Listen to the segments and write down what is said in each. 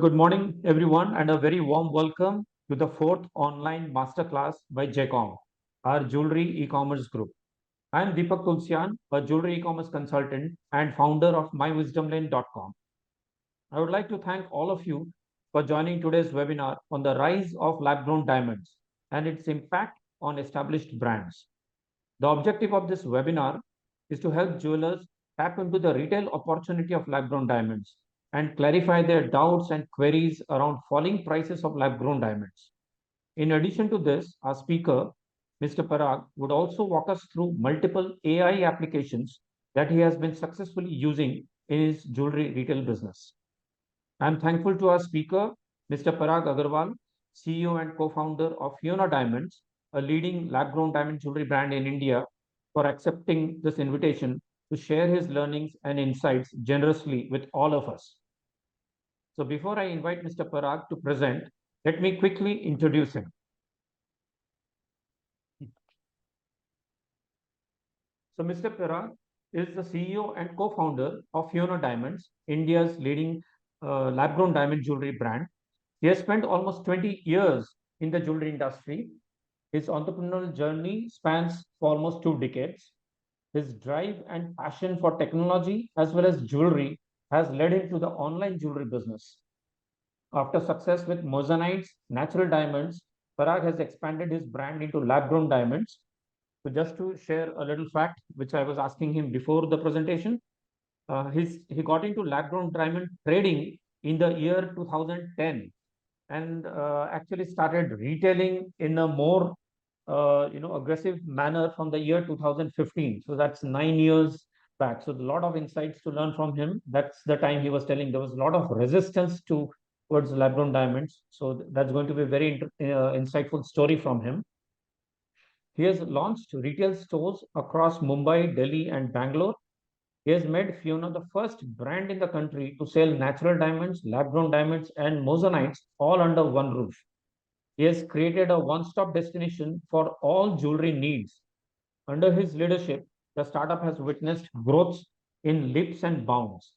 Good morning, everyone, and a very warm welcome to the fourth online masterclass by JCOM, our jewelry e-commerce group. I am Deepak Tulsian, a jewelry e-commerce consultant and founder of mywisdomlane.com. I would like to thank all of you for joining today's webinar on the rise of lab-grown diamonds and its impact on established brands. The objective of this webinar is to help jewelers tap into the retail opportunity of lab-grown diamonds and clarify their doubts and queries around falling prices of lab-grown diamonds. In addition to this, our speaker, Mr. Parag, would also walk us through multiple AI applications that he has been successfully using in his jewelry retail business. I'm thankful to our speaker, Mr. Parag Agarwal, CEO and co-founder of Fiona Diamonds, a leading lab-grown diamond jewelry brand in India, for accepting this invitation to share his learnings and insights generously with all of us. So before I invite Mr. Parag to present, let me quickly introduce him. So Mr. Parag is the CEO and co-founder of Fiona Diamonds, India's leading lab-grown diamond jewelry brand. He has spent almost 20 years in the jewelry industry. His entrepreneurial journey spans for almost 2 decades. His drive and passion for technology as well as jewelry has led him to the online jewelry business. After success with mosaics, natural diamonds, Parag has expanded his brand into lab-grown diamonds. So just to share a little fact, which I was asking him before the presentation, he got into lab-grown diamond trading in the year 2010 and actually started retailing in a more aggressive manner from the year 2015. So that's 9 years back. So a lot of insights to learn from him. That's the time he was telling there was a lot of resistance towards lab-grown diamonds. So that's going to be a very insightful story from him. He has launched retail stores across Mumbai, Delhi, and Bangalore. He has made Fiona the first brand in the country to sell natural diamonds, lab-grown diamonds, and mosaics all under one roof. He has created a one-stop destination for all jewelry needs. Under his leadership, the startup has witnessed growth in leaps and bounds.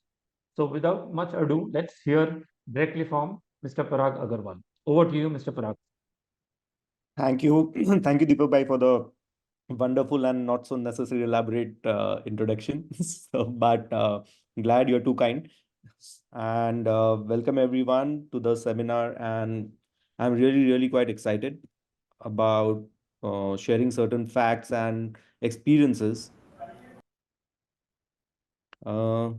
So without much ado, let's hear directly from Mr. Parag Agarwal. Over to you, Mr. Parag. Thank you. Thank you, Deepak Bhai, for the wonderful and not so necessary elaborate introduction. But glad you're too kind. And welcome everyone to the seminar. And I'm really quite excited about sharing certain facts and experiences. Uh,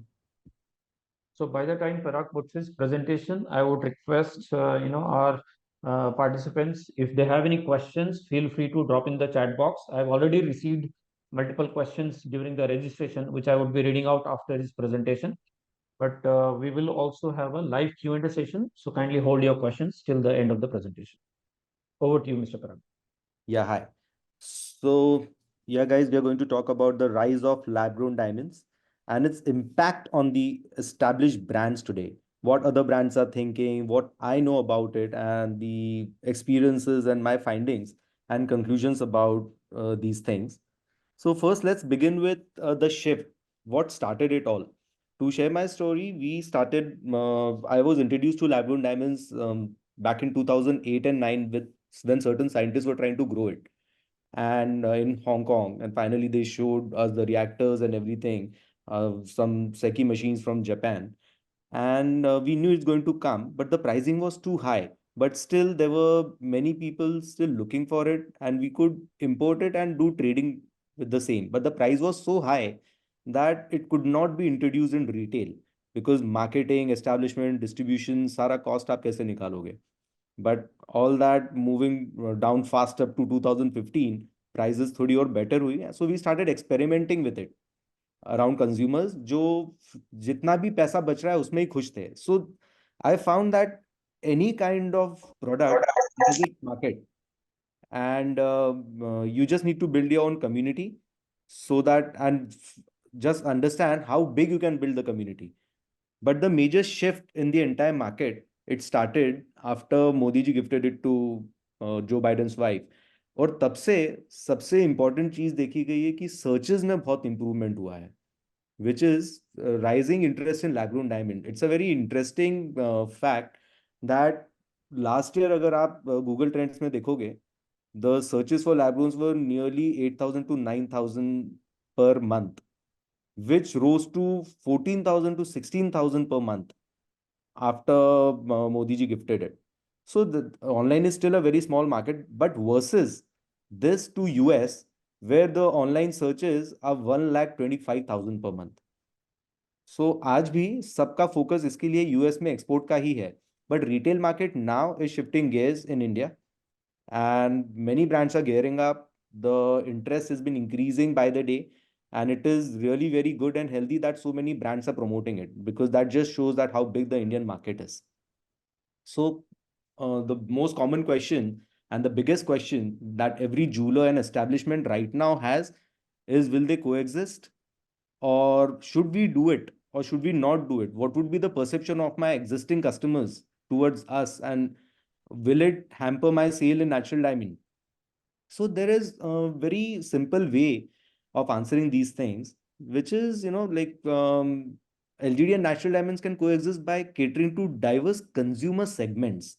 So by the time Parag puts his presentation, I would request our participants, if they have any questions, feel free to drop in the chat box. I've already received multiple questions during the registration, which I would be reading out after his presentation. But we will also have a live Q&A session. So kindly hold your questions till the end of the presentation. Over to you, Mr. Parag. yeah, hi. So, yeah, guys, we are going to talk about the rise of lab-grown diamonds and its impact on the established brands today. What other brands are thinking, what I know about it, and the experiences and my findings and conclusions about these things. So, first, let's begin with the shift. What started it all? To share my story, I was introduced to lab-grown diamonds back in 2008 and 9 with when certain scientists were trying to grow it and in Hong Kong. And finally, they showed us the reactors and everything, some Seki machines from Japan. And we knew it's going to come, but the pricing was too high. But still, there were many people still looking for it, and we could import it and do trading with the same. But the price was so high that it could not be introduced in retail because marketing, establishment, distribution, सारा cost आप कैसे निकालोगे? But all that moving down fast up to 2015, prices थोड़ी और better हुई. So we started experimenting with it around consumers जो जितना भी पैसा बच रहा है उसमें ही खुश थे. So I found that any kind of product has its market, and you just need to build your own community so that and just understand how big you can build the community. But the major shift in the entire market, it started after Modi ji gifted it to Joe Biden's wife. और तब से सबसे important चीज देखी गई है कि searches में बहुत इंप्रूवमेंट हुआ है, which is rising interest in lab grown diamond. It's a very interesting fact that last year अगर आप Google Trends में देखोगे, the searches for lab grown were nearly 8,000 to 9,000 per month, which rose to 14,000 to 16,000 per month after Modi ji gifted it. So the online is still a very small market, but versus this to US, where the online searches are 1,25,000 per month. So आज भी सबका focus इसके लिए US में export का ही है, but retail market now is shifting gears in India, and many brands are gearing up. The interest has been increasing by the day, and it is really very good and healthy that so many brands are promoting it, because that just shows that how big the Indian market is. So the most common question and the biggest question that every jeweler and establishment right now has is, will they coexist, or should we do it, or should we not do it? What would be the perception of my existing customers towards us, and will it hamper my sale in natural diamond? So there is a very simple way of answering these things, which is, like LGD and natural diamonds can coexist by catering to diverse consumer segments.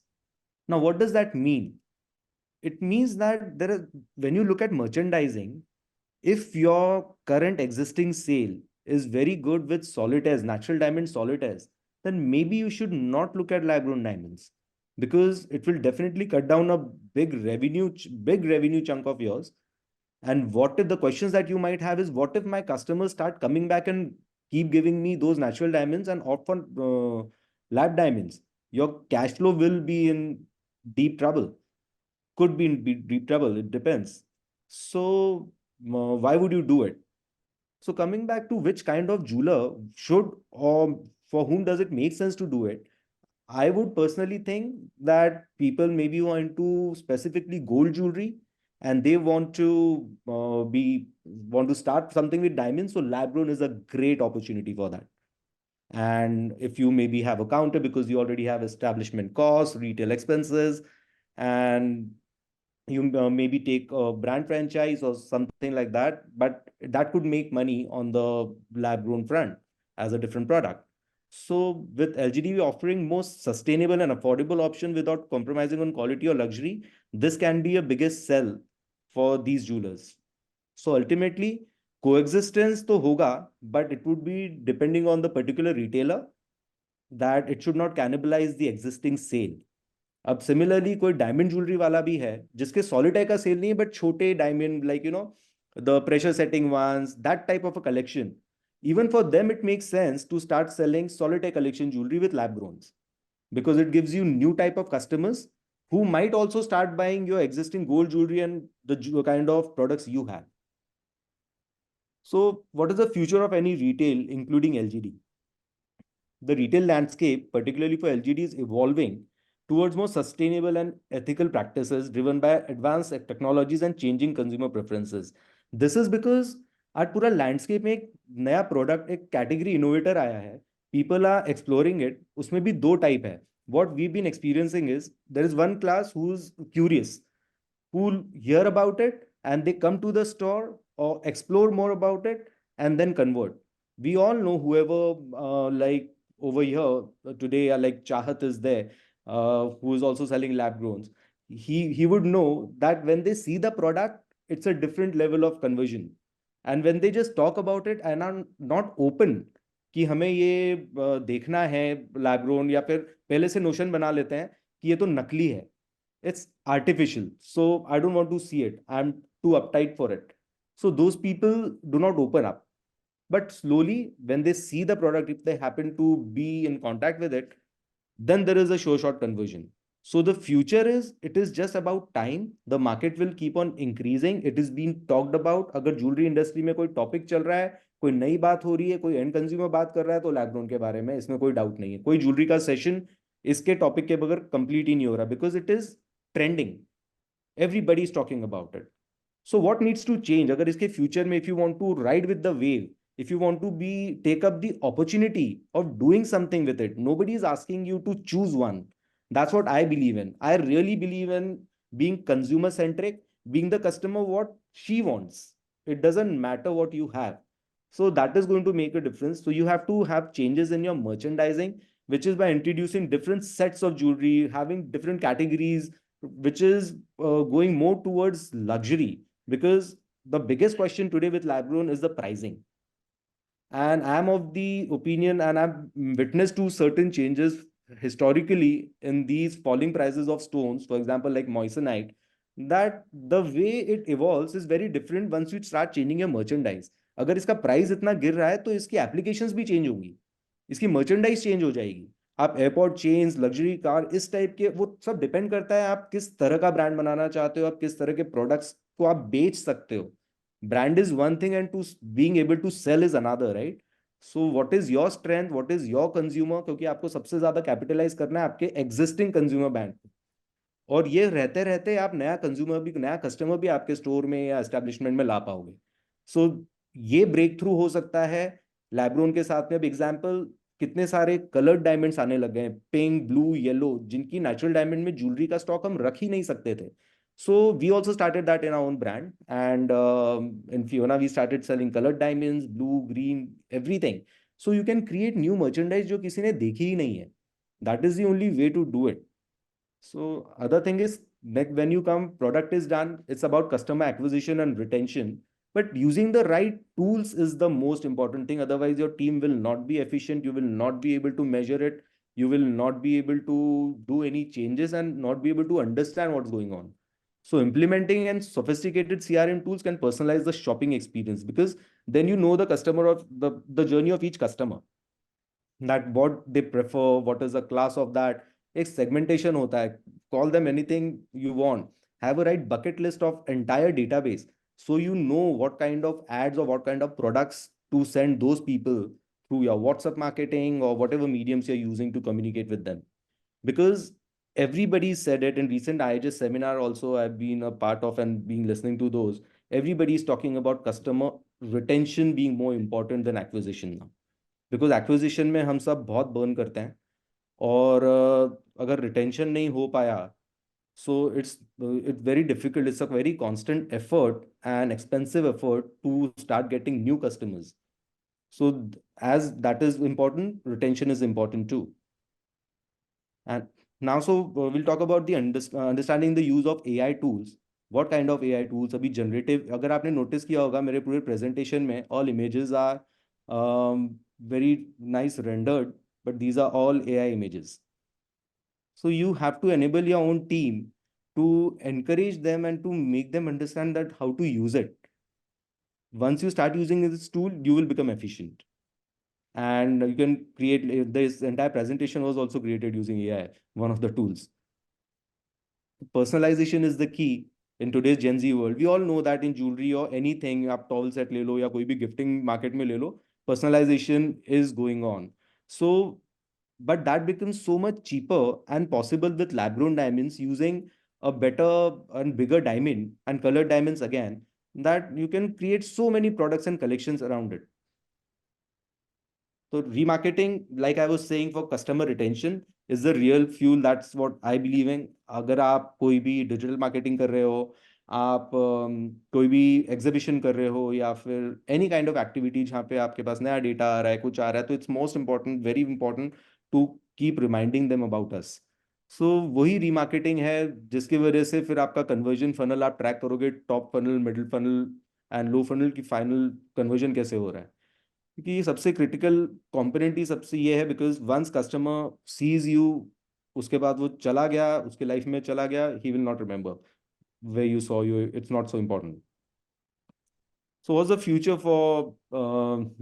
Now, what does that mean? It means that when you look at merchandising, if your current existing sale is very good with solitaires, natural diamond solitaires, then maybe you should not look at lab grown diamonds, because it will definitely cut down a big revenue chunk of yours. And what if the questions that you might have is, what if my customers start coming back and keep giving me those natural diamonds and opt for lab diamonds? Your cash flow will be in deep trouble. Could be in deep trouble. It depends. So why would you do it? So coming back to which kind of jeweler should, or for whom does it make sense to do it? I would personally think that people maybe want to specifically gold jewelry, and they want to start something with diamonds. So lab grown is a great opportunity for that. And if you maybe have a counter because you already have establishment costs, retail expenses, and you maybe take a brand franchise or something like that, but that could make money on the lab grown front as a different product. So with LGD offering most sustainable and affordable option without compromising on quality or luxury, this can be a biggest sell for these jewelers. So ultimately, coexistence to hoga, but it would be depending on the particular retailer, that it should not cannibalize the existing sale. अब similarly कोई diamond jewellery वाला भी है जिसके सॉलिटायर का cell नहीं है, but छोटे diamond, like the pressure setting ones, that type of a collection, even for them it makes sense to start selling solitaire collection jewelry with lab growns, because it gives you new type of customers who might also start buying your existing gold jewelry and the kind of products you have. So what is the future of any retail, including LGD? The retail landscape, particularly for LGD, is evolving towards more sustainable and ethical practices driven by advanced technologies and changing consumer preferences. This is because आज पूरा landscape में एक नया product, एक category innovator आया है, people are exploring it. उसमें भी दो टाइप है. What we've been experiencing is, there is one class who's curious, who hear about it and they come to the store or explore more about it and then convert. We all know whoever, like over here today, like Chahat is there, who is also selling lab growns. He would know that when they see the product, it's a different level of conversion. And when they just talk about it and are not open कि हमें ये देखना है lab grown, या फिर पहले से notion बना लेते हैं कि ये तो नकली है, it's artificial, so I don't want to see it, I'm too uptight for it. So those people do not open up. But slowly, when they see the product, if they happen to be in contact with it, then there is a sure shot conversion. So the future is, it is just about time. The market will keep on increasing. It is being talked about. अगर jewelry industry में कोई topic चल रहा है, कोई नई बात हो रही है, कोई end consumer बात कर रहा है, तो लैबग्रोन के बारे में इसमें कोई डाउट नहीं है. कोई jewelry का session इसके टॉपिक के बगैर कंप्लीट ही नहीं हो रहा, because it is trending, everybody is talking about it. So what needs to change अगर इसके फ्यूचर में, if you want to ride with the wave, if you want to be take up the opportunity of doing something with it, nobody is asking you to choose one. That's what I believe in. I really believe in being consumer centric, being the customer what she wants. It doesn't matter what you have. So that is going to make a difference. So you have to have changes in your merchandising. which is by introducing different sets of jewelry, having different categories, which is going more towards luxury. Because the biggest question today with lab grown is the pricing. And I'm of the opinion, and I've witnessed to certain changes historically in these falling prices of stones, for example, like moissanite, that the way it evolves is very different once you start changing your merchandise. अगर इसका price इतना गिर रहा है तो इसकी applications भी change होंगी, इसकी मर्चेंडाइज चेंज हो जाएगी। आप एयरपोर्ट चेन्स, लग्जरी कार, इस टाइप के, वो सब डिपेंड करता है आप किस तरह का ब्रांड बनाना चाहते हो, आप किस तरह के प्रोडक्ट्स को आप बेच सकते हो। Brand is one thing and to being able to sell is another, right? So what is your strength, what is your consumer, क्योंकि आपको सबसे ज्यादा कैपिटलाइज करना है आपके एग्जिस्टिंग कंज्यूमर बैंड, और ये रहते रहते आप नया कंज्यूमर भी, नया कस्टमर भी आपके स्टोर में या एस्टेब्लिशमेंट में ला पाओगे। सो ये ब्रेक थ्रू हो सकता है लैब्रोन के साथ में। अब एग्जाम्पल, कितने सारे कलर्ड डायमंड्स आने लग गए हैं, पिंक, ब्लू, येलो, जिनकी नेचुरल डायमंड में ज्वेलरी का स्टॉक हम रख ही नहीं सकते थे। So we also started that in our own brand, and in Fiona we started selling colored diamonds, blue, green, everything. So you can create new merchandise जो किसी ने देखी ही नहीं है. That is the only way to do it. So other thing is that when you come, product is done. It's about customer acquisition and retention. But using the right tools is the most important thing. Otherwise, your team will not be efficient. You will not be able to measure it. You will not be able to do any changes and not be able to understand what's going on. So implementing and sophisticated CRM tools can personalize the shopping experience, because then you know the customer of the journey of each customer, that what they prefer, what is the class of that. एक segmentation होता है, call them anything you want, have a right bucket list of entire database, so you know what kind of ads or what kind of products to send those people through your WhatsApp marketing or whatever mediums you're using to communicate with them. Because everybody said it in recent IHS seminar also I've been a part of and being listening to those. Everybody is talking about customer retention being more important than acquisition now. Because acquisition में हम सब बहुत burn करते हैं, और अगर retention नहीं हो पाया, so it's very difficult. It's a very constant effort and expensive effort to start getting new customers. So as that is important, retention is important too. And now, so we'll talk about the understanding the use of AI tools. What kind of AI tools? अभी generative, अगर आपने notice किया होगा मेरे पूरे presentation में, all images are very nice rendered, but these are all AI images. So you have to enable your own team to encourage them and to make them understand that how to use it. Once you start using this tool, you will become efficient. And you can create, this entire presentation was also created using AI, one of the tools. Personalization is the key in today's Gen Z world. We all know that in jewelry or anything, आप towel set ले लो या कोई भी gifting market में ले लो, personalization is going on. So, but that becomes so much cheaper and possible with lab-grown diamonds, using a better and bigger diamond and colored diamonds again, that you can create so many products and collections around it. So remarketing, like I was saying, for customer retention is the real fuel. That's what I believe in. अगर आप कोई भी digital marketing कर रहे हो, आप कोई भी exhibition कर रहे हो, या फिर any kind of activity जहाँ पे आपके पास नया data आ रहा है, कुछ आ रहा है, तो it's most important, very important to keep reminding them about us. So वही remarketing है जिसकी वजह से फिर आपका conversion funnel आप track करोगे, top funnel, middle funnel and low funnel की final conversion कैसे हो रहा है। क्योंकि ये सबसे क्रिटिकल कंपोनेंट ही सबसे ये है, because once customer sees you, उसके बाद वो चला गया, उसके लाइफ में चला गया, he will not remember way you saw you, it's not so important. So what's the future for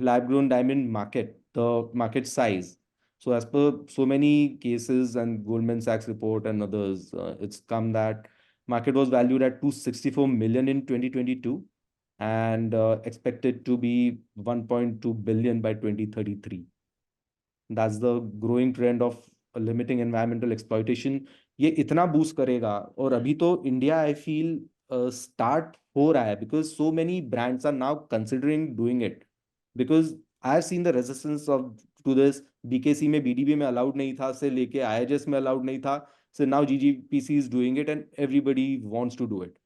lab grown diamond market, the market size? So as per so many cases and Goldman Sachs report and others, it's come that market was valued at 264 million in 2022 and expected to be 1.2 billion by 2033. That's the growing trend of limiting environmental exploitation. ये इतना boost करेगा, और अभी तो India I feel start हो रहा है, because so many brands are now considering doing it. Because I've seen the resistance of to this. BKC में BDB में allowed नहीं था, से लेके IHS में allowed नहीं था, so now GGPC is doing it and everybody wants to do it.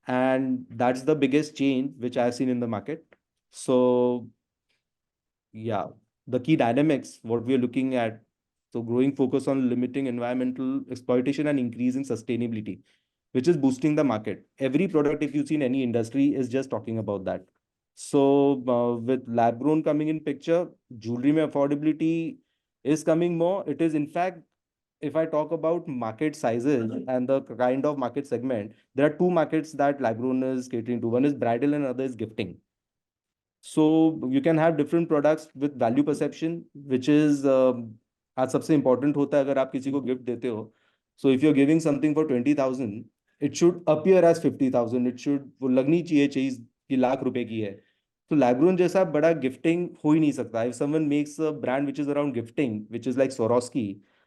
And that's the biggest change which I've seen in the market. So yeah, the key dynamics, what we are looking at. So growing focus on limiting environmental exploitation and increasing sustainability, which is boosting the market. Every product, if you see in any industry, is just talking about that. So with lab grown coming in picture, jewelry mein affordability is coming more. It is in fact, if I talk about market sizes and the kind of market segment, there are two markets that lab grown is catering to. One is bridal and other is gifting. So you can have different products with value perception, which is आज सबसे important होता है अगर आप किसी को gift देते हो. So if you're giving something for 20,000, it should appear as 50,000. It should वो लगनी चाहिए चीज कि लाख रुपए की है. तो लैब्रोन जैसा बड़ा गिफ्टिंग हो ही नहीं सकता. If someone makes a brand which is around gifting, which is like Swarovski,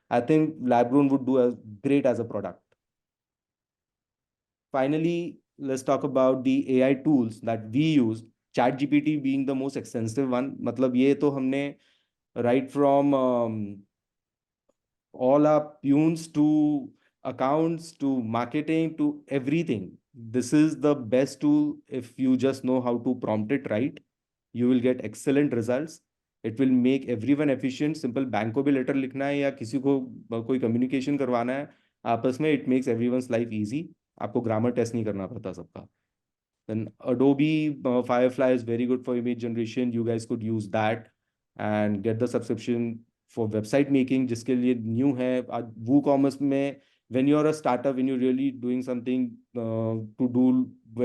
I think lab-grown would do a great as a product. Finally, let's talk about the AI tools that we use. ChatGPT being the most extensive one. मतलब ये तो हमने right from all our peons to accounts to marketing to everything. This is the best tool if you just know how to prompt it right. You will get excellent results. It will make everyone efficient. Simple bank को भी letter लिखना है या किसी को कोई communication करवाना है आपस में, it makes everyone's life easy. आपको ग्रामर टेस्ट नहीं करना पड़ता सबका. Then Adobe Firefly is very good for image generation. You guys could use that and get the subscription for website making, जिसके लिए new है. आज WooCommerce में when you're a startup, when you're really doing something to do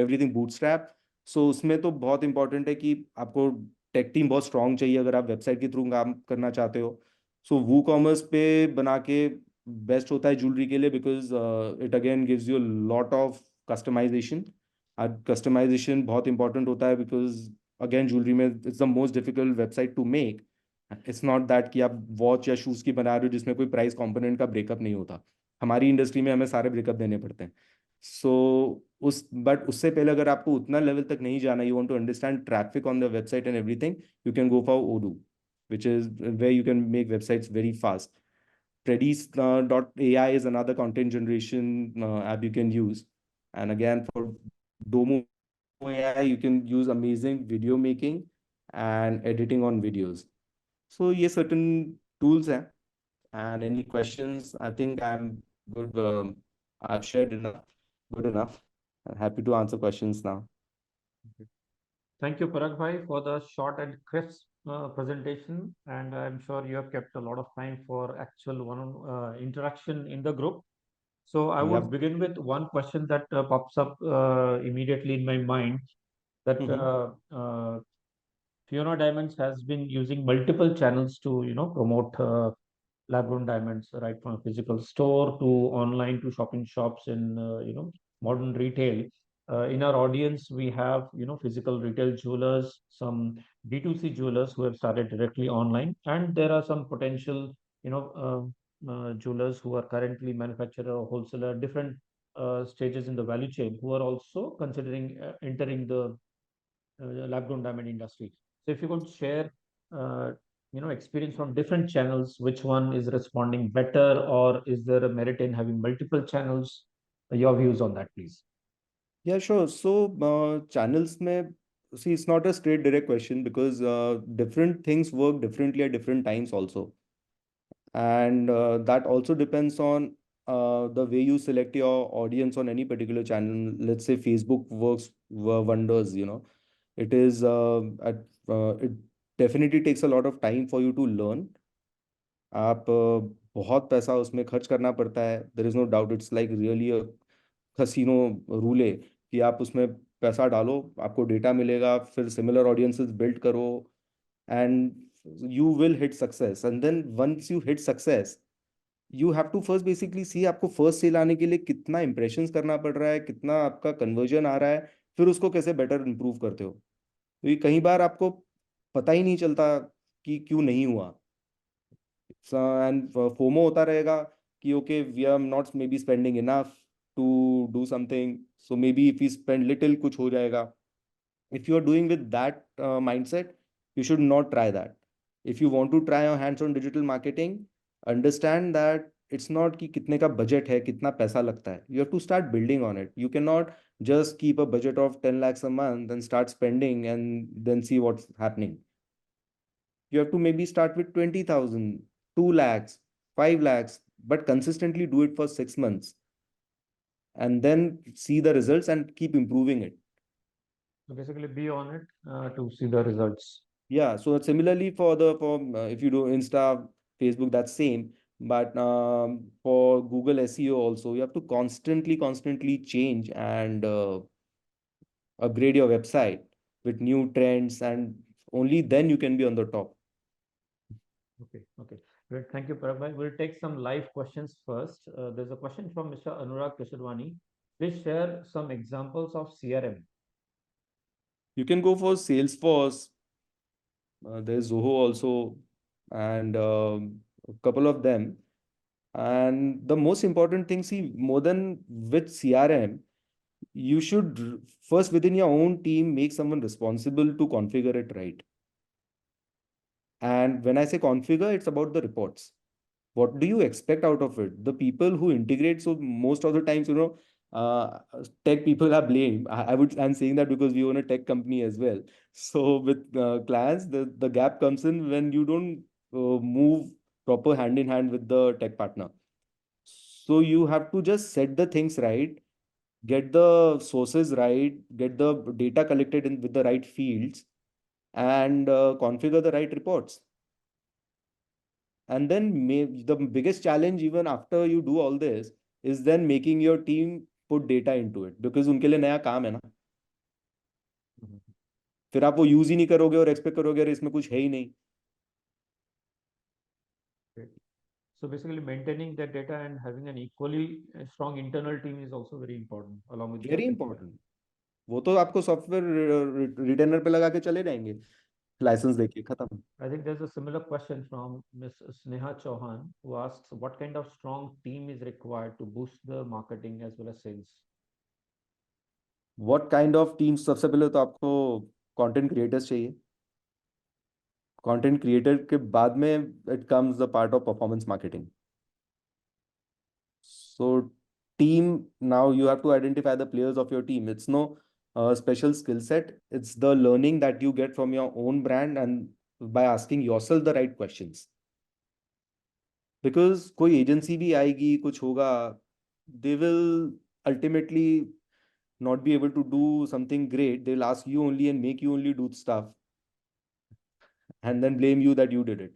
everything bootstrap, so उसमें तो बहुत important है कि आपको टेक टीम बहुत strong चाहिए अगर आप वेबसाइट के थ्रू काम करना चाहते हो. So WooCommerce पे बना के बेस्ट होता है ज्वेलरी के लिए because it again gives you a lot of customization. आज कस्टमाइजेशन बहुत इंपॉर्टेंट होता है बिकॉज अगेन ज्वेलरी में it's the most difficult website to make. It's not that कि आप वॉच या शूज़ की बना रहे हो जिसमें कोई प्राइस कंपोनेंट का ब्रेकअप नहीं होता. हमारी इंडस्ट्री में हमें सारे ब्रेकअप देने पड़ते हैं. सो उस बट उससे पहले अगर आपको उतना लेवल तक नहीं जाना, you want to understand traffic on the website and everything, you can go for Odoo, which is where you can make websites very fast. Predis.ai is another content generation app you can use. And again, for Domo AI, you can use amazing video making and editing on videos. So yes, certain tools हैं. And any questions? I think I'm good. I've shared enough, good enough. I'm happy to answer questions now. Thank you, Parag bhai, for the short and crisp presentation. And I'm sure you have kept a lot of time for actual one interaction in the group. So I would Yep. begin with one question that pops up immediately in my mind that Mm-hmm. Fiona Diamonds has been using multiple channels to, promote lab-grown diamonds, right from a physical store to online to shopping shops in, modern retail. In our audience, we have, physical retail jewelers, some D2C jewelers who have started directly online, and there are some potential, jewelers who are currently manufacturer or wholesaler, different stages in the value chain, who are also considering entering the lab-grown diamond industry. So if you could share, uh, experience from different channels, which one is responding better, or is there a merit in having multiple channels? Your views on that, please. Yeah, sure. So channels में, see, it's not a straight direct question because different things work differently at different times also. And that also depends on the way you select your audience on any particular channel. Let's say Facebook works wonders, you know. It definitely takes a lot of time for you to learn. आप बहुत पैसा उसमें खर्च करना पड़ता है. There is no doubt, it's like really a casino rule है कि आप उसमें पैसा डालो, आपको डेटा मिलेगा, फिर सिमिलर ऑडियंसेस बिल्ड करो and you will hit success. And then once you hit success, you have to first basically see आपको फर्स्ट सेल आने के लिए कितना इंप्रेशंस करना पड़ रहा है, कितना आपका कन्वर्जन आ रहा है, फिर उसको कैसे बेटर इंप्रूव करते हो. क्योंकि कई बार आपको पता ही नहीं चलता कि क्यों नहीं हुआ. एंड फोमो होता रहेगा कि okay we are not maybe spending enough to do something, so maybe if you spend little कुछ हो जाएगा. If you are doing with that mindset, you should not try that. If you want to try your hands on digital marketing, understand that it's not कि कितने का budget है, कितना पैसा लगता है. You have to start building on it. You cannot just keep a budget of 10 lakhs a month and start spending and then see what's happening. You have to maybe start with 20,000, 2 lakhs. 5 lakhs, but consistently do it for 6 months and then see the results and keep improving it. So basically, be on it to see the results. Yeah, so similarly for if you do Insta, Facebook, that's same. But for Google SEO also, you have to constantly change and upgrade your website with new trends, and only then you can be on the top. Okay. Great. Thank you, Parag bhai. We'll take some live questions first. There's a question from Mr. Anurag Kishadwani. Please share some examples of CRM. You can go for Salesforce. There's Zoho also, and a couple of them. And the most important thing, see, more than with CRM, you should first within your own team make someone responsible to configure it right. And when I say configure, it's about the reports. What do you expect out of it? The people who integrate, so most of the times, uh, tech people are blamed. I'm saying that because we own a tech company as well. So with clients, the gap comes in when you don't move proper hand in hand with the tech partner. So you have to just set the things right, get the sources right, get the data collected in with the right fields, and configure the right reports. And then the biggest challenge even after you do all this is then making your team put data into it, because उनके लिए नया काम है ना. Mhm. फिर आप वो use ही नहीं करोगे और एक्सपेक्ट करोगे अरे इसमें कुछ है ही नहीं. Great. So basically, maintaining that data and having an equally strong internal team is also very important, along with the very tech team. Important. वो तो आपको सॉफ्टवेयर रिटेनर पे लगा के चले जाएंगे, लाइसेंस देके खत्म. I think there's a similar question from Ms. Sneha Chauhan, who asks what kind of strong team is required to boost the marketing as well as sales. What kind of teams? सबसे पहले तो आपको content creators चाहिए. Content creator के बाद में it comes the part of performance marketing. So team, now you have to identify the players of your team. It's no special skill set. It's the learning that you get from your own brand and by asking yourself the right questions. Because कोई agency भी आएगी, कुछ होगा, they will ultimately not be able to do something great. They'll ask you only and make you only do stuff and then blame you that you did it.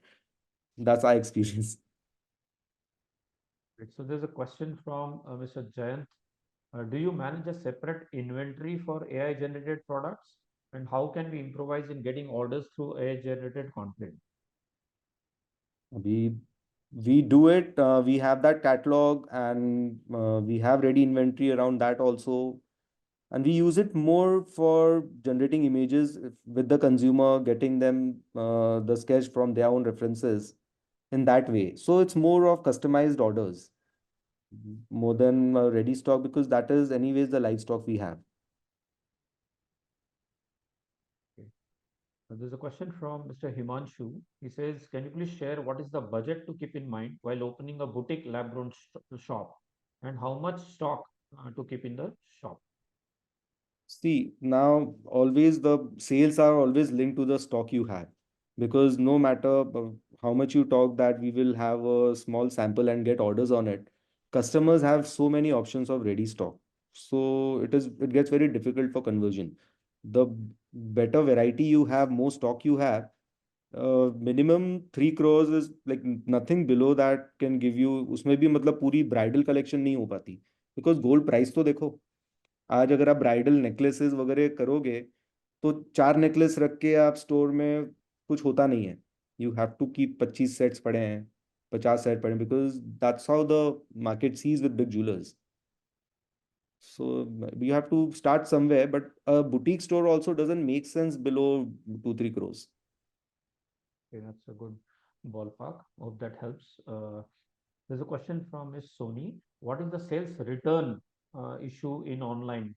That's our experience. Right. So there's a question from Mr. Jayant. Do you manage a separate inventory for AI generated products? And how can we improvise in getting orders through AI generated content? We we do it. We have that catalog and we have ready inventory around that also. And we use it more for generating images with the consumer, getting them the sketch from their own references in that way. So it's more of customized orders more than ready stock, because that is anyways the live stock we have. Okay. There's a question from Mr. Himanshu. He says, can you please share what is the budget to keep in mind while opening a boutique lab grown shop? And how much stock to keep in the shop? See, now always the sales are always linked to the stock you have, because no matter how much you talk that we will have a small sample and get orders on it, customers have so many options of ready stock. So it gets very difficult for conversion. The better variety you have, more stock you have, minimum 3 crores is like nothing below that can give you. उसमें भी मतलब पूरी bridal collection नहीं हो पाती, because gold price तो देखो. आज अगर आप ब्राइडल नेकलेसेस वगैरह करोगे तो 4 नेकलेस रख के आप स्टोर में कुछ होता नहीं है. You have to keep 25 sets पड़े हैं, 50 सेट पड़े हैं, because that's how the market sees with big jewellers. So you have to start somewhere, but a boutique store also doesn't make sense below 2-3 crores. Okay, that's a good ballpark. Hope that helps. There's a question from Ms. Sony. What is the sales return issue in online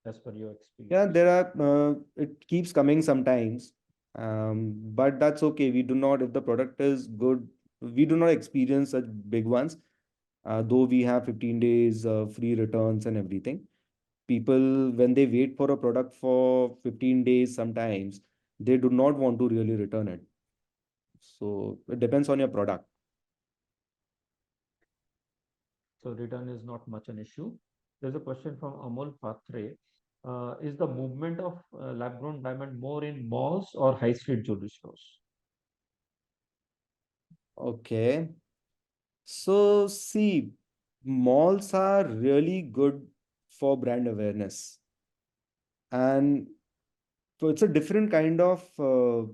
as per your Yeah, experience? there are, it keeps coming sometimes, but that's okay. We do not, if the product is good, we do not experience such big ones. Though we have 15 days free returns and everything. People, when they wait for a product for 15 days, sometimes they do not want to really return it. So it depends on your product. So return is not much an issue. There's a question from Amol Patre. Is the movement of lab-grown diamond more in malls or high street jewelry stores? Okay. So see, malls are really good for brand awareness. And so it's a different kind of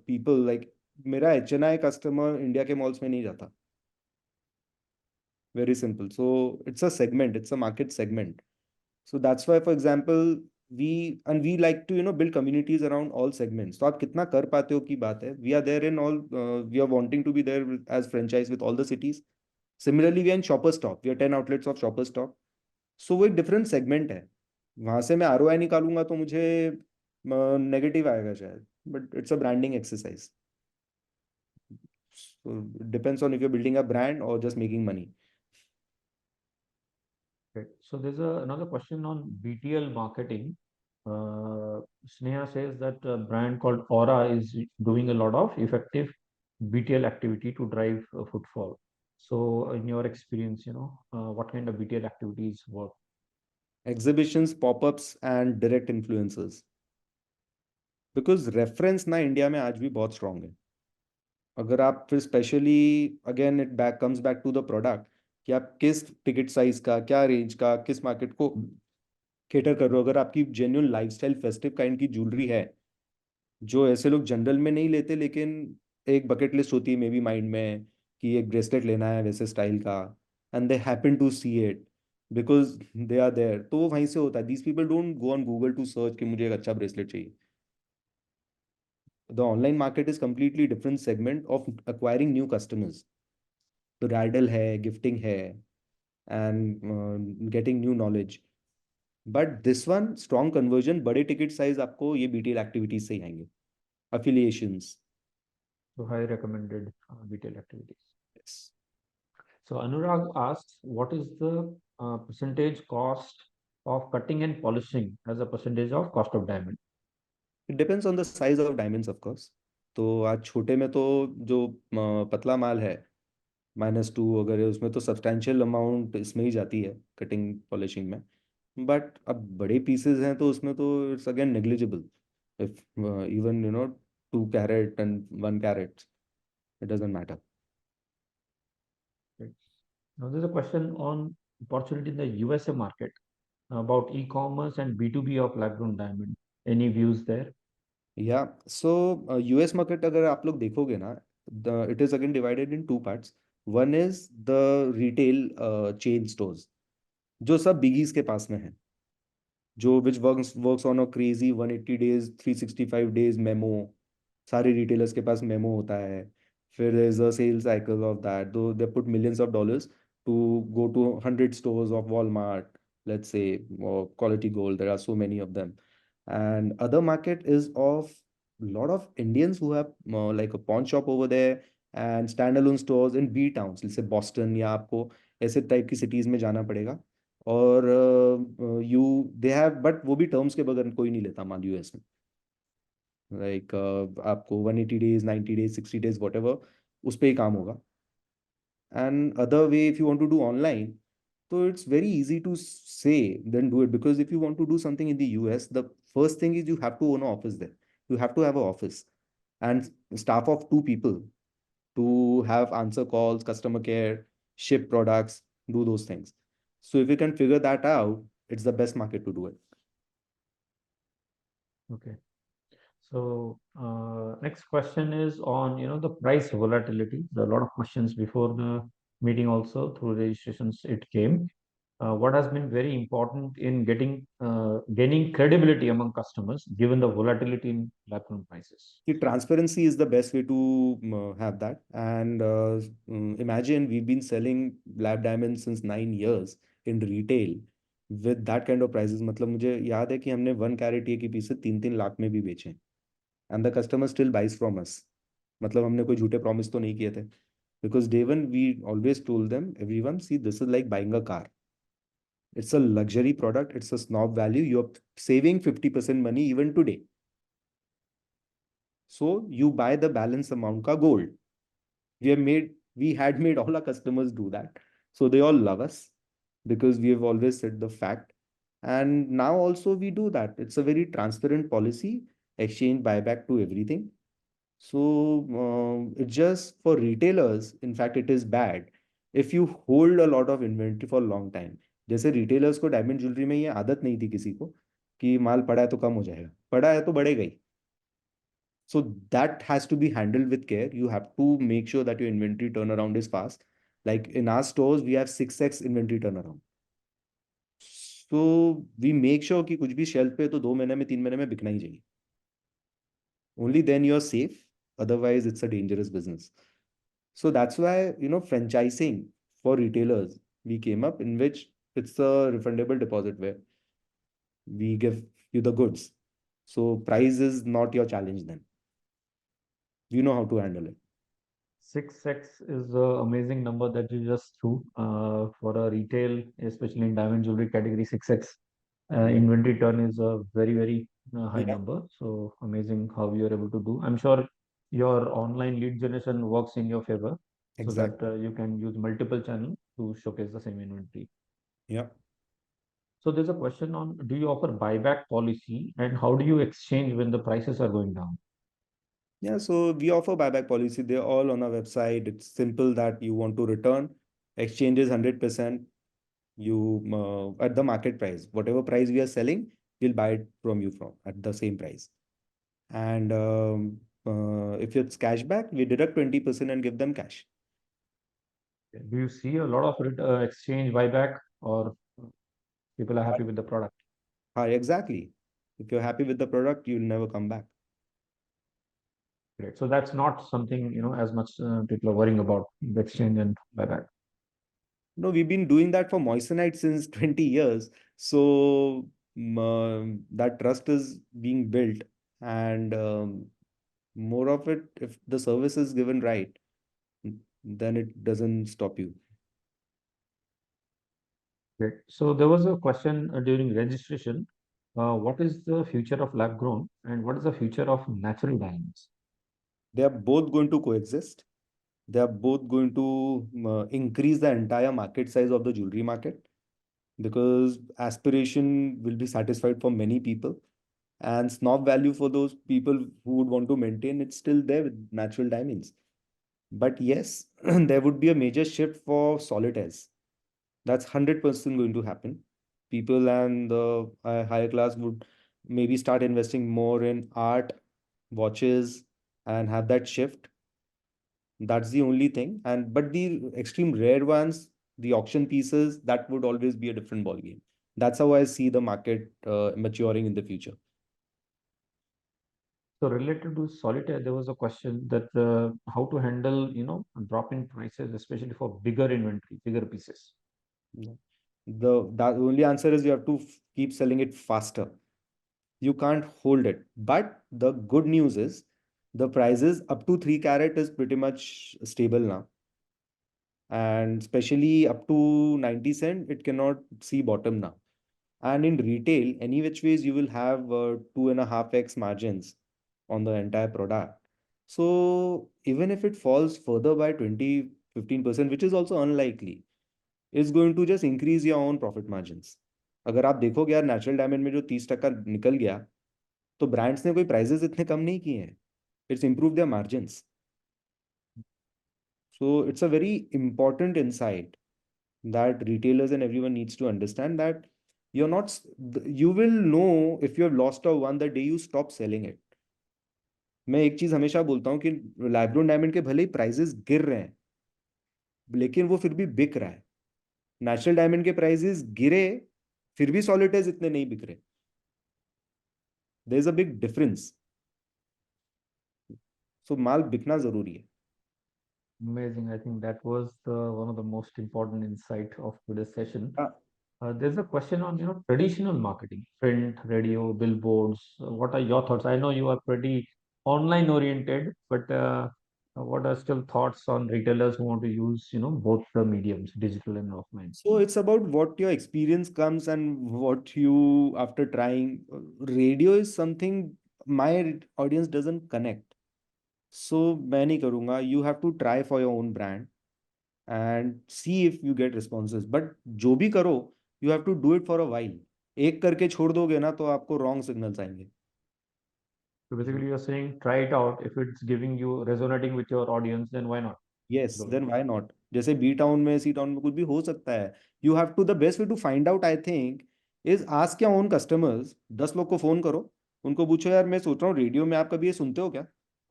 people. Like मेरा HNI customer India के malls में नहीं जाता. Very simple. So it's a segment, it's a market segment. So that's why, for example, we like to build communities around all segments. तो आप कितना कर पाते हो की बात है. We are there in all. We are wanting to be there as franchise with all the cities. Similarly, we are in Shopper Stop. We are 10 outlets of Shopper Stop. So वो एक डिफरेंट सेगमेंट है. वहां से मैं ROI निकालूंगा तो मुझे negative आएगा शायद. But it's a branding exercise. So it depends on if you're building a brand or just making money. Okay. So there's another question on BTL marketing. Sneha says that a brand called Aura is doing a lot of effective BTL activity to drive footfall. So in your experience, what kind of BTL activities work? Exhibitions, pop-ups and direct influencers. Because reference ना India में आज भी बहुत strong है. अगर आप फिर specially again it back comes back to the product कि आप किस टिकट साइज का, क्या रेंज का, किस मार्केट को केटर कर रहे हो. अगर आपकी जेन्युइन लाइफस्टाइल फेस्टिव काइंड की ज्वेलरी है जो ऐसे लोग जनरल में नहीं लेते, लेकिन एक बकेट लिस्ट होती है मे बी माइंड में कि एक ब्रेसलेट लेना है वैसे स्टाइल का, and they happen to see it because they are there, तो वो वहीं से होता है. These people don't go on Google to search कि मुझे एक अच्छा ब्रेसलेट चाहिए. The online market is completely different segment of acquiring new customers. तो ब्राइडल है, गिफ्टिंग है and getting new knowledge. But this one strong conversion, बड़े ticket size आपको ये BTL एक्टिविटीज से ही आएंगे. Affiliations. So high recommended BTL activities. Yes. So Anurag asks, what is the percentage cost of cutting and polishing as a percentage of cost of diamond? It depends on the size of diamonds of course. तो आज छोटे में तो जो पतला माल है -2 अगर है उसमें तो सब्सटैंशियल अमाउंट इसमें ही जाती है कटिंग पॉलिशिंग में. बट अब बड़े पीसेस हैं तो उसमें तो it's again negligible. If even 2 carat and 1 carat, it doesn't matter. Right. Now there's a question on opportunity in the USA market about e-commerce and B2B of lab-grown diamond. Any views there? या सो US market अगर आप लोग देखोगे ना, it is again divided in 2 parts. One is the retail chain stores जो सब biggies के पास में है, जो which works on a crazy 180 days 365 days memo. सारे रिटेलर्स के पास मेमो होता है. फिर there is a sale cycle of that, though they put millions of dollars to go to 100 stores of Walmart, let's say, or Quality Gold. There are so many of them. And other market is of lot of Indians who have like a pawn shop over there and standalone stores in B towns, let's say Boston, या आपको ऐसे type की cities में जाना पड़ेगा. और you they have, but वो भी टर्म्स के बगैर कोई नहीं लेता माल US में. लाइक आपको 180 days 90 days 60 days whatever उस पर ही काम होगा. And other way if you want to do online, so it's very easy to say then do it, because if you want to do something in the US, the first thing is you have to own an office there. You have to have an office and staff of 2 people to have answer calls, customer care, ship products, do those things. So if you can figure that out, it's the best market to do it. Okay. So next question is on the price volatility. There are a lot of questions before the meeting also through registrations it came. What has been very important in gaining credibility among customers given the volatility in lab-grown prices? See, transparency is the best way to have that. And imagine we've been selling lab diamonds since 9 years in retail with that kind of prices. मतलब मुझे याद है कि हमने 1 carat के piece 3-3 lakh में भी बेचे. And the customer still buys from us. मतलब हमने कोई झूठे प्रॉमिस तो नहीं किए थे. Because day one we always told them, everyone, see, this is like buying a car. It's a luxury product. It's a snob value. You're saving 50% money even today. So you buy the balance amount ka gold. We had made all our customers do that. So they all love us. because we have always said the fact. And now also we do that. It's a very transparent policy, exchange buyback to everything. So it's just for retailers, in fact, it is bad if you hold a lot of inventory for a long time. जैसे retailers को diamond jewelry में ये आदत नहीं थी किसी को कि माल पड़ा है तो कम हो जाएगा, पड़ा है तो बढ़ेगा ही. So that has to be handled with care. You have to make sure that your inventory turnaround is fast. Like in our stores, we have 6x inventory turnaround. So we make sure कि कुछ भी shelf पे तो 2 महीने में 3 महीने में बिकना ही चाहिए. Only then you're safe. Otherwise, it's a dangerous business. So that's why, franchising for retailers, we came up in which it's a refundable deposit where we give you the goods. So price is not your challenge then. You know how to handle it. 6x is an amazing number that you just threw for a retail, especially in diamond jewelry category. 6x inventory turn is a very, very high Yeah, number. So amazing how you're able to do. I'm sure your online lead generation works in your favor so that exactly. you can use multiple channels to showcase the same inventory. Yeah. So there's a question on, do you offer buyback policy and how do you exchange when the prices are going down? Yeah, so we offer buyback policy. They're all on our website. It's simple that you want to return. Exchange is 100%. You at the market price. Whatever price we are selling, we'll buy it from you from at the same price. And if it's cashback, we deduct 20% and give them cash. Do you see a lot of exchange buyback or people are happy with the product? Exactly. If you're happy with the product, you'll never come back. Great. So that's not something, as much people are worrying about the exchange and buyback. No, we've been doing that for moissanite since 20 years. So that trust is being built. And more of it, if the service is given right, then it doesn't stop you. Great. So there was a question during registration. What is the future of lab grown and what is the future of natural diamonds? They are both going to coexist. They are both going to increase the entire market size of the jewelry market because aspiration will be satisfied for many people, and snob value for those people who would want to maintain it's still there with natural diamonds. But yes, there would be a major shift for solitaires. That's 100% going to happen. People and the higher class would maybe start investing more in art, watches, and have that shift. That's the only thing. And but the extreme rare ones, the auction pieces, that would always be a different ballgame. That's how I see the market maturing in the future. So related to solitaire, there was a question that how to handle, drop in prices, especially for bigger inventory, bigger pieces. Yeah. The only answer is you have to keep selling it faster. You can't hold it. But the good news is the prices up to 3 carat is pretty much stable now. And especially up to 90 cent, it cannot see bottom now. And in retail, any which ways, you will have 2.5x margins on the entire product. So even if it falls further by 20-15%, which is also unlikely, it's going to just increase your own profit margins. अगर आप देखोगे यार natural diamond में जो 30% निकल गया तो brands ने कोई प्राइजेस इतने कम नहीं किए हैं. It's improved their margins. So it's a very important insight that retailers and everyone needs to understand that you're not, you will know if you have lost or won the day you stop selling it. मैं एक चीज हमेशा बोलता हूँ कि lab diamond के भले ही prices गिर रहे हैं लेकिन वो फिर भी बिक रहा है. नेचुरल डायमंड के प्राइजेस गिरे फिर भी सॉलिटेज इतने नहीं बिक रहे. There is a big difference. So माल बिकना जरूरी है. Amazing. I think that was one of the most important insight of today's session. हाँ. There's a question on, traditional marketing, print, radio, billboards. What are your thoughts? I know you are pretty online oriented, but what are still thoughts on retailers who want to use, both the mediums, digital and offline? So it's about what your experience comes and what you after trying. Radio is something my audience doesn't connect. So मैं नहीं करूँगा. You have to try for your own brand. and see if you get responses. But जो भी करो, you have to do it for a while. एक करके छोड़ दोगे ना तो आपको wrong signals आएंगे. So basically, you're saying try it out. If it's giving you resonating with your audience, then why not Yes, do it? then why not? जैसे B town में सी टाउन में कुछ भी हो सकता है. You have to the best way to find out, I think, is ask your own customers. 10 लोग को फोन करो, उनको पूछो यार मैं सोच रहा हूँ रेडियो में आप कभी ये सुनते हो क्या?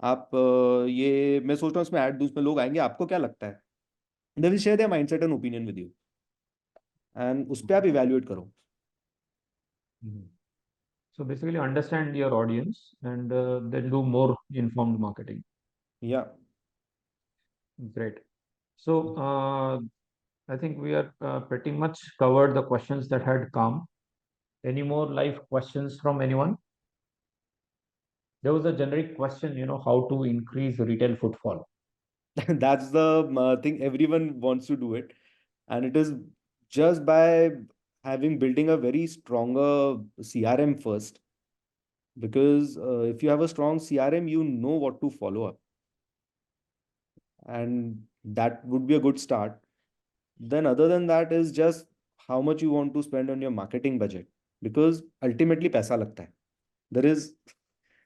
आप ये मैं सोच रहा हूँ इसमें ऐड दूं, इसमें लोग आएंगे, आपको क्या लगता है? They will share their mindset and opinion with you, and उस पर आप इवेल्युएट करो. Mhm. So basically, understand your audience and then do more informed marketing. या Great. So I think we are pretty much covered the questions that had come. Any more live questions from anyone? There was a generic question, how to increase retail footfall. that's the thing, everyone wants to do it, and it is just by having building a very stronger CRM first, because if you have a strong CRM, you know what to follow up, and that would be a good start. Then other than that is just how much you want to spend on your marketing budget, because ultimately paisa lagta hai. There is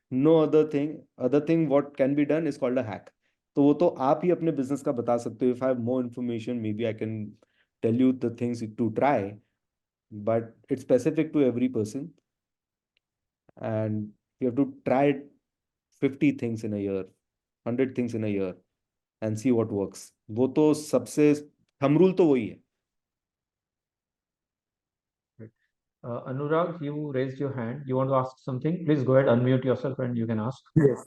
no other thing what can be done is called a hack. तो वो तो आप ही अपने business का बता सकते हो. If I have more information, maybe I can tell you the things to try, but it's specific to every person, and you have to try 50 things in a year, 100 things in a year, and see what works. वो तो सबसे thumb rule तो वही है. Right. Anurag, you raised your hand. You want to ask something? Please go ahead, unmute yourself, and you can ask. Yes.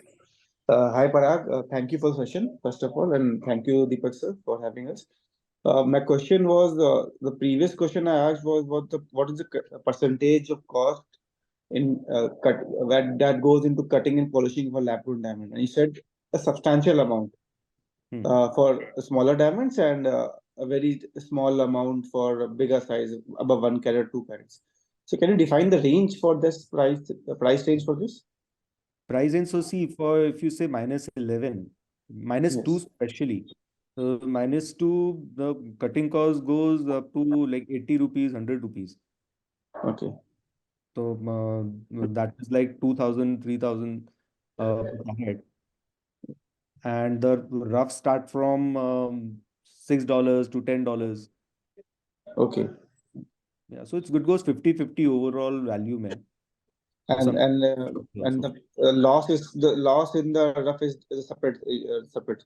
Hi, Parag. Thank you for the session, first of all, and thank you, Deepak sir, for having us. My question was the previous question I asked was what is the percentage of cost in cut that goes into cutting and polishing for lab-grown diamond? And he said a substantial amount Hmm. for smaller diamonds and a very small amount for bigger size, above 1 carat, 2 carats. So, can you define the range for this price, the price range for this? Price range, so see, for if you say -11, -2 Yes. especially, -2, the cutting cost goes up to like 80 rupees, 100 rupees. Okay. So that is like 2,000, 3,000 per carat. And the rough start from $6 to $10. Okay. Yeah, so it's good, goes 50-50 overall value, man. And Some and uh, and also. the loss in the rough is a separate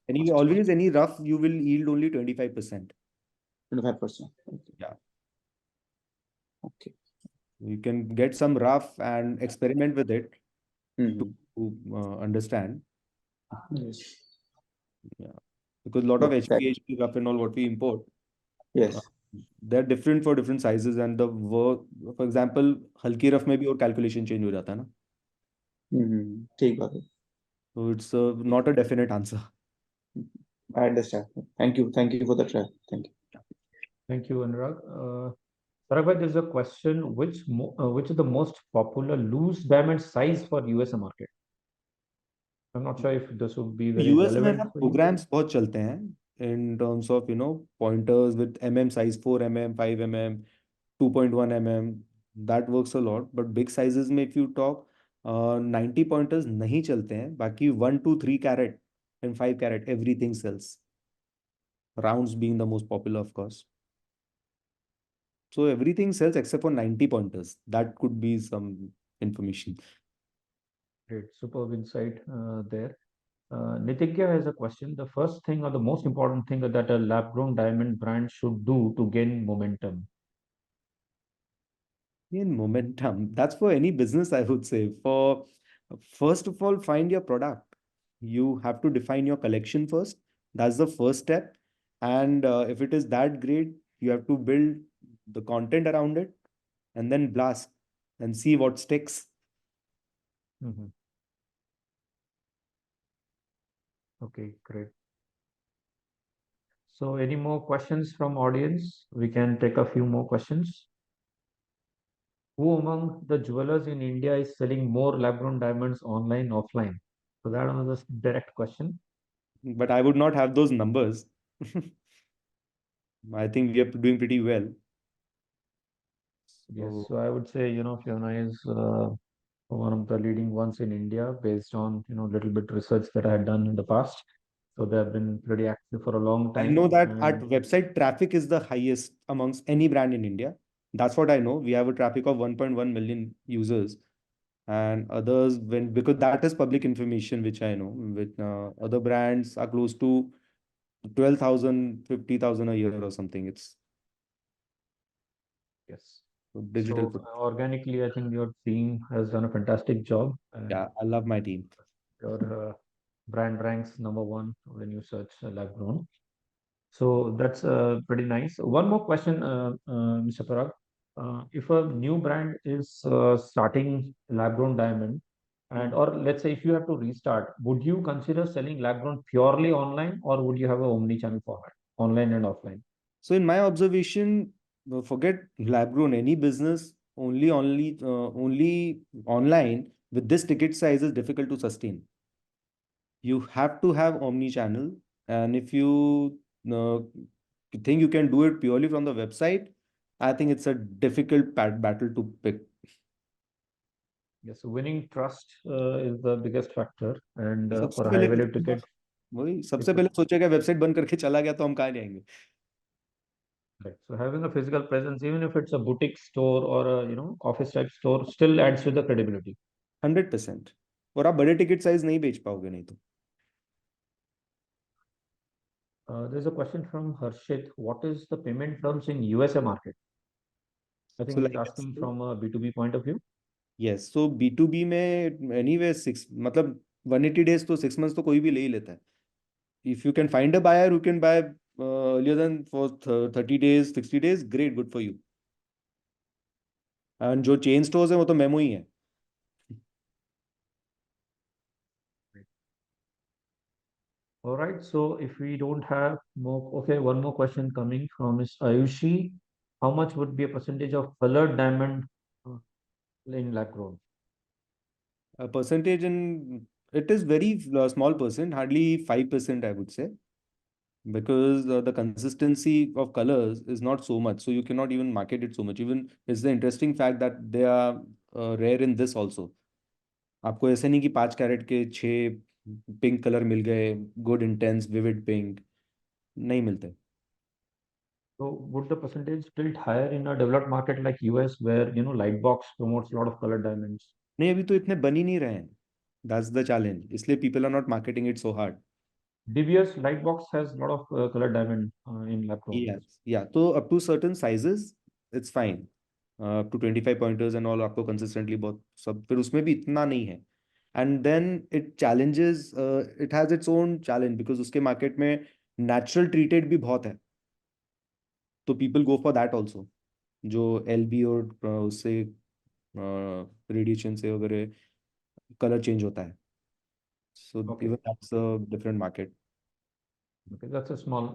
Anyway, cost. always any rough, you will yield only 25%. 25%. Okay. Yeah. Okay. You can get some rough and experiment with it Mm-hmm. to understand. Yes. Yeah. Because a lot Yeah. of HPHP rough and all what we import, uh, Yes. they're different for different sizes, and the work, for example, हल्की rough में भी और calculation change हो जाता है ना. Mm-hmm. ठीक बात है. So it's not a definite answer. I understand. Thank you. Thank you for the try. Thank you. Thank you, Anurag. Parag bhai, there's a question: which is the most popular loose diamond size for USA market? I'm not sure if this would be very US में ना relevant for you. Programmes बहुत चलते हैं in terms of pointers with size 4 5 2.1 that works a lot. But big sizes में if you talk 90 pointers नहीं चलते हैं. बाकी 1 to 3 carat and 5 carat everything sells, rounds being the most popular of course. So everything sells except for 90 pointers. That could be some information. Great, superb insight there. Nitigya has a question. The first thing or the most important thing that a lab-grown diamond brand should do to gain momentum. In momentum, that's for any business, I would say. For first of all, find your product. You have to define your collection first. That's the first step. And if it is that great, you have to build the content around it and then blast and see what sticks. Mhm. Okay, great. So any more questions from audience? We can take a few more questions. Who among the jewelers in India is selling more lab-grown diamonds online, offline? So that was a direct question. But I would not have those numbers. I think we are doing pretty well. Yes, So so I would say, Fiona is one of the leading ones in India based on, little bit research that I had done in the past. So they have been pretty active for a long I know time. that our And website traffic is the highest amongst any brand in India. That's what I know. We have a traffic of 1.1 million users, and others, when because that is public information, which I know. With other brands are close to 12,000, 50,000 a year or something. It's yes, digital. so organically, I think your team has done a fantastic job. And Yeah, I love my team. your brand ranks number one when you search lab grown. So that's pretty nice. One more question, Mr. Parag. If a new brand is starting lab-grown diamond, and or let's say if you have to restart, would you consider selling lab-grown purely online, or would you have a omni-channel format, online and offline? So in my observation, forget lab grown, any business only online with this ticket size is difficult to sustain. You have to have omni-channel, and if you uh, think you can do it purely from the website, I think it's a difficult battle to pick. Yes, winning trust is the biggest factor, and सबसे for high पहले value customer ticket, वही सबसे people. पहले सोचेगा website बंद करके चला गया तो हम कहाँ जाएंगे. Right. So having a physical presence, even if it's a boutique store or a office type store, still adds to the credibility. 100%. और आप बड़े टिकट साइज नहीं बेच पाओगे नहीं तो. There's a question from Harshit. What is the payment terms in USA market? I So think he's like asking from a B2B point of view. yes, so B2B में anyway 6 मतलब 180 days तो 6 months तो कोई भी ले ही लेता है. If you can find a buyer who can buy earlier than for 30 days, 60 days, great, good for you. And जो chain stores है वो तो मेमो ही है. All right. So if we don't have more, okay, one more question coming from Ms. Ayushi. How much would be a percentage of colored diamond uh, in lab grown? A percentage in it is very small percent, hardly 5% I would say, because the consistency of colors is not so much, so you cannot even market it so much. Even it's the interesting fact that they are rare in this also. आपको ऐसे नहीं कि 5 carat के 6 pink colour मिल गए, good intense vivid pink, नहीं मिलते. So would the percentage tilt higher in a developed market like US where Lightbox promotes a lot of colored diamonds? नहीं, अभी तो इतने बन ही नहीं रहे हैं. दैट्स द चैलेंज, इसलिए people are not marketing it so hard. DBS Lightbox has a lot of colored diamond in lab grown. Yes या तो up to certain sizes it's fine. Up to 25 pointers and all आपको consistently बहुत सब, फिर उसमें भी इतना नहीं है. And then it challenges, it has its own challenge because उसके मार्केट में नेचुरल ट्रीटेड भी बहुत है, तो people go for that also, जो एलबी और उससे रेडिएशन से वगैरह कलर चेंज होता है. So Okay. Even that's a different market. Okay, that's a small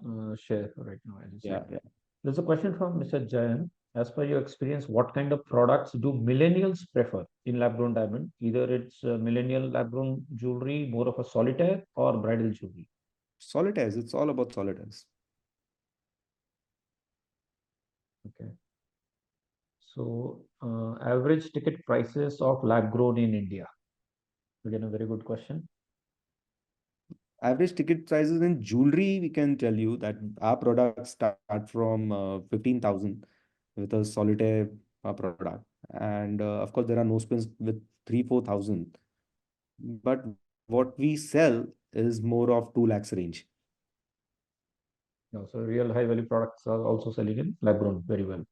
share right now, as you या said. There's a question from Mr. Jayan. As per your experience, what kind of products do millennials prefer in lab-grown diamond? Either it's millennial lab-grown jewelry, more of a solitaire, or bridal jewelry. solitaires, it's all about solitaires. Okay. So, average ticket prices of lab-grown in India. Again, a very good question. Average ticket sizes in jewelry, we can tell you that our products start from 15,000 with a solitaire product. And of course, there are no spins with 3-4,000. But what we sell is more of 2 lakhs range. So real high-value products are also selling in lab-grown very well.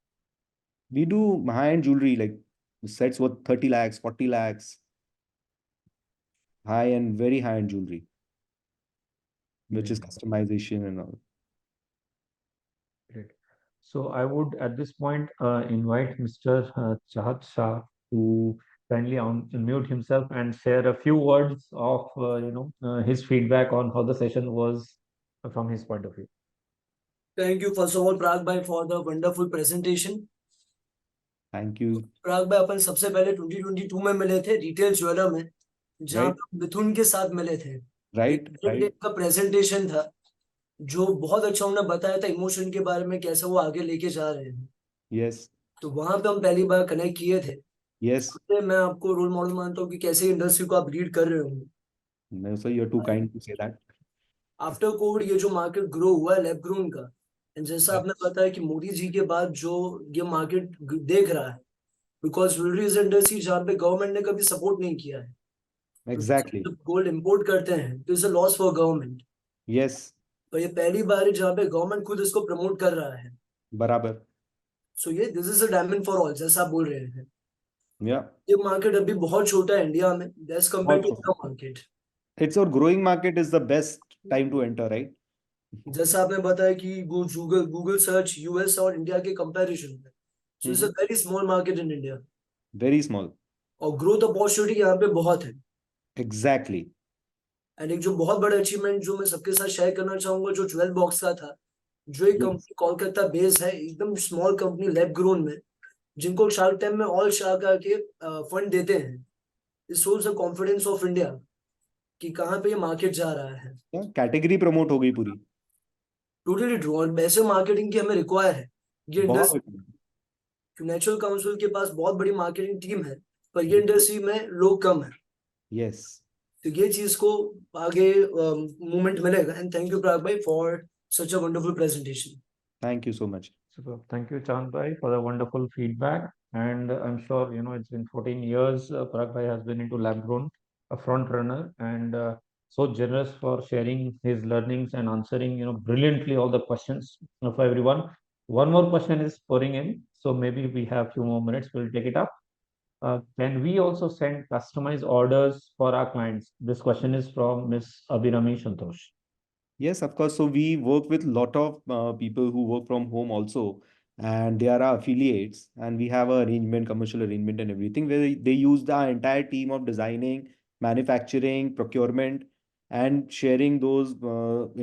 We do high-end jewelry like sets worth 30 lakhs, 40 lakhs, high-end, very high-end jewelry, which is Amazing. customization and all. Great. So I would at this point invite Mr. Chahat Shah to kindly unmute himself and share a few words of his feedback on how the session was from his point of view. Thank you first of all Parag bhai for the wonderful presentation. Thank you. Parag bhai अपन सबसे पहले 2022 में मिले थे retail jeweller में, जहाँ Right. पे मिथुन के साथ मिले थे. Right. एक का प्रेजेंटेशन था जो बहुत अच्छा उन्होंने बताया था इमोशन के बारे में, कैसे वो आगे लेके जा रहे हैं। Yes, तो वहां पे हम पहली बार कनेक्ट किए थे। yes. तो मैं आपको रोल मॉडल मानता हूँ कि कैसे इंडस्ट्री को आप लीड कर रहे हो। No, sir, you're too kind to say that. After Covid ये जो मार्केट ग्रो हुआ है लैब ग्रोन का, एंड जैसा Yeah. आपने बताया कि मोदी जी के बाद जो ये मार्केट देख रहा है, बिकॉज ज्वेलरी इज इंडस्ट्री जहाँ पे गवर्नमेंट ने कभी सपोर्ट नहीं किया है। Exactly. जब गोल्ड इंपोर्ट करते हैं तो is a loss for government. Yes, तो ये पहली बार है जहाँ पे गवर्नमेंट खुद इसको प्रमोट कर रहा है। barabar. सो ये this is a diamond for all, जैसा आप बोल रहे हैं। Yeah. ये मार्केट अभी बहुत छोटा है इंडिया में, as compare to Also, other market. it's our growing market is the best time to enter, right? जैसा आपने बताया कि गूगल गूगल सर्च यूएस और इंडिया के कंपैरिजन में, so it's a Mhm. Very small market in India. Very small. और growth opportunity यहाँ पे बहुत है। Exactly. एंड एक जो बहुत बड़ा अचीवमेंट जो मैं सबके साथ शेयर करना चाहूंगा, जो ज्वेल बॉक्स का था, जो एक Yes. कंपनी कोलकाता बेस है, एकदम स्मॉल कंपनी लैब ग्रोन में, जिनको शार्क टैंक में ऑल शार्क आके फंड देते हैं। It shows the confidence of India कि कहाँ पे ये मार्केट जा रहा है। Yeah. Category promote हो गई पूरी. Totally true. और वैसे मार्केटिंग की हमें रिक्वायर है ये बहुत. इंडस्ट्री। नेचुरल काउंसिल के पास बहुत बड़ी मार्केटिंग टीम है, पर ये इंडस्ट्री में लोग कम है। Yes. तो ये चीज को आगे मूवमेंट मिलेगा। एंड थैंक यू प्राग भाई for such a wonderful presentation. Thank you so much. Super. Thank you, Chand Bhai, for the wonderful feedback. And I'm sure, it's been 14 years. Parag Bhai has been into lab grown, a front runner, and so generous for sharing his learnings and answering, brilliantly all the questions of everyone. One more question is pouring in, so maybe we have few more minutes. We'll take it up. Can we also send customized orders for our clients? This question is from Miss Abhirami Santosh. Yes, of course. So we work with lot of people who work from home also, and they are our affiliates, and we have a arrangement, commercial arrangement, and everything where they use the entire team of designing, manufacturing, procurement, and sharing those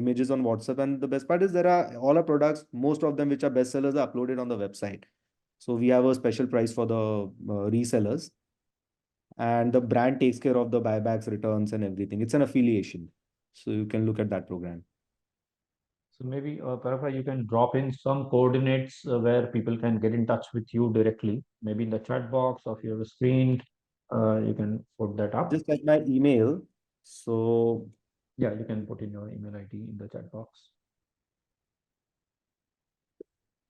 images on WhatsApp. And the best part is there are all our products, most of them which are bestsellers, are uploaded on the website. So we have a special price for the resellers, and the brand takes care of the buybacks, returns, and everything. It's an affiliation, so you can look at that program. So maybe, Parag, you can drop in some coordinates where people can get in touch with you directly, maybe in the chat box of your screen. You can put that up. Just like my email. So Yeah, you can put in your email ID in the chat box.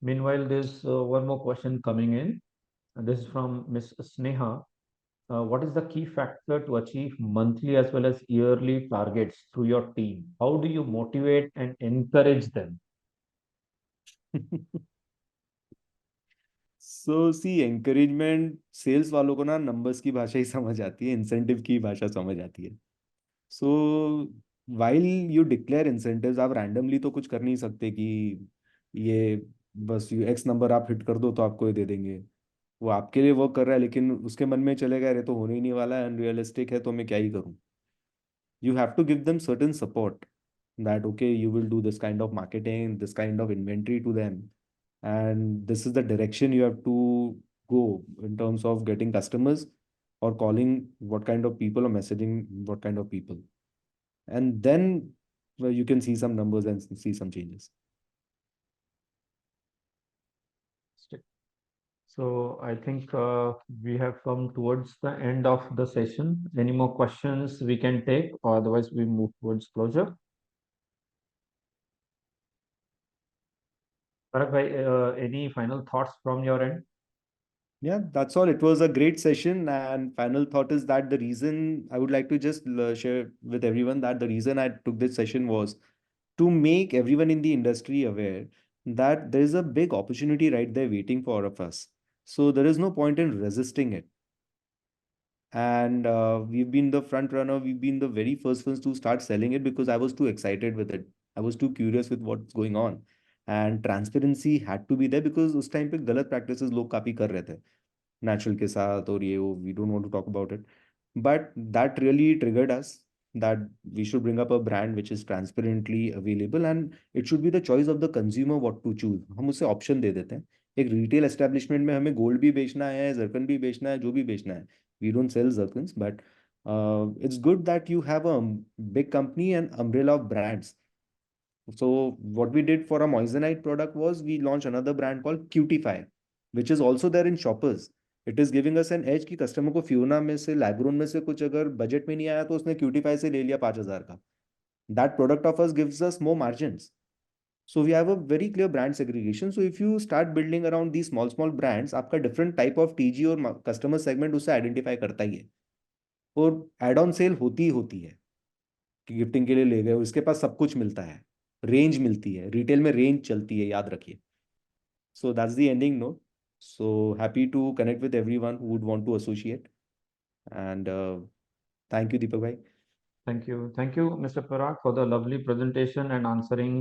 Meanwhile, there's one more question coming in. And this is from Miss Sneha. What is the key factor to achieve monthly as well as yearly targets through your team? How do you motivate and encourage them? so see encouragement sales वालों को ना numbers की भाषा ही समझ आती है, incentive की भाषा समझ आती है. So while you declare incentives, आप randomly तो कुछ कर नहीं सकते कि ये बस ये X नंबर आप हिट कर दो तो आपको ये दे देंगे. वो आपके लिए वर्क कर रहा है लेकिन उसके मन में चलेगा अरे तो होने ही नहीं वाला है, अनरियलिस्टिक है, तो मैं क्या ही करूं. You have to give them certain support that okay, you will do this kind of marketing, this kind of inventory to them, and this is the direction you have to go in terms of getting customers or calling what kind of people or messaging what kind of people, and then well, you can see some numbers and see some changes. So I think we have come towards the end of the session. Any more questions we can take, or otherwise we move towards closure? Parag bhai, any final thoughts from your end? Yeah, that's all. It was a great session. And final thought is that the reason I would like to just share with everyone that the reason I took this session was to make everyone in the industry aware that there is a big opportunity right there waiting for all of us. So there is no point in resisting it. And we've been the front runner. We've been the very first ones to start selling it because I was too excited with it. I was too curious with what's going on. And transparency had to be there because उस time पे गलत practices लोग काफी कर रहे थे. Natural के साथ और ये वो, we don't want to talk about it. But that really triggered us that we should bring up a brand which is transparently available and it should be the choice of the consumer what to choose. हम उसे option दे देते हैं. एक retail establishment में हमें gold भी बेचना है, zircon भी बेचना है, जो भी बेचना है. We don't sell zircons, but it's good that you have a big company and umbrella of brands So what we did for a moissanite product was we launched another brand called Cutify, which is also there in shoppers. It is giving us an edge कि customer को Fiona में से लैब्रोन में से कुछ अगर budget में नहीं आया तो उसने Cutify से ले लिया 5,000 का. That product of us gives us more margins. So we have a very clear brand segregation. So if you start building around these small brands, आपका different type of TG और customer segment उससे identify करता ही है. और add-on sale होती है कि gifting के लिए ले गए, उसके पास सब कुछ मिलता है, रेंज मिलती है, रिटेल में रेंज चलती है, याद रखिए. So that's the ending note. So happy to connect with everyone who would want to associate and thank you Deepak भाई. Thank you, Mr. Parag, for the lovely presentation and answering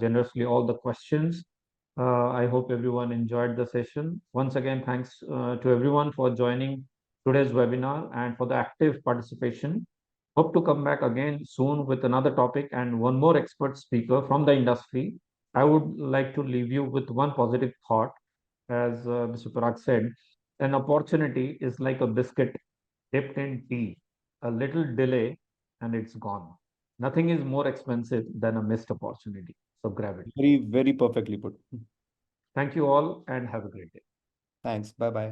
generously all the questions. I hope everyone enjoyed the session. Once again, thanks to everyone for joining today's webinar and for the active participation. Hope to come back again soon with another topic and one more expert speaker from the industry. I would like to leave you with one positive thought. As Mr. Parag said, an opportunity is like a biscuit dipped in tea. A little delay and it's gone. Nothing is more expensive than a missed opportunity. So grab it. Very, very perfectly put. Thank you all and have a great day. Thanks. Bye bye.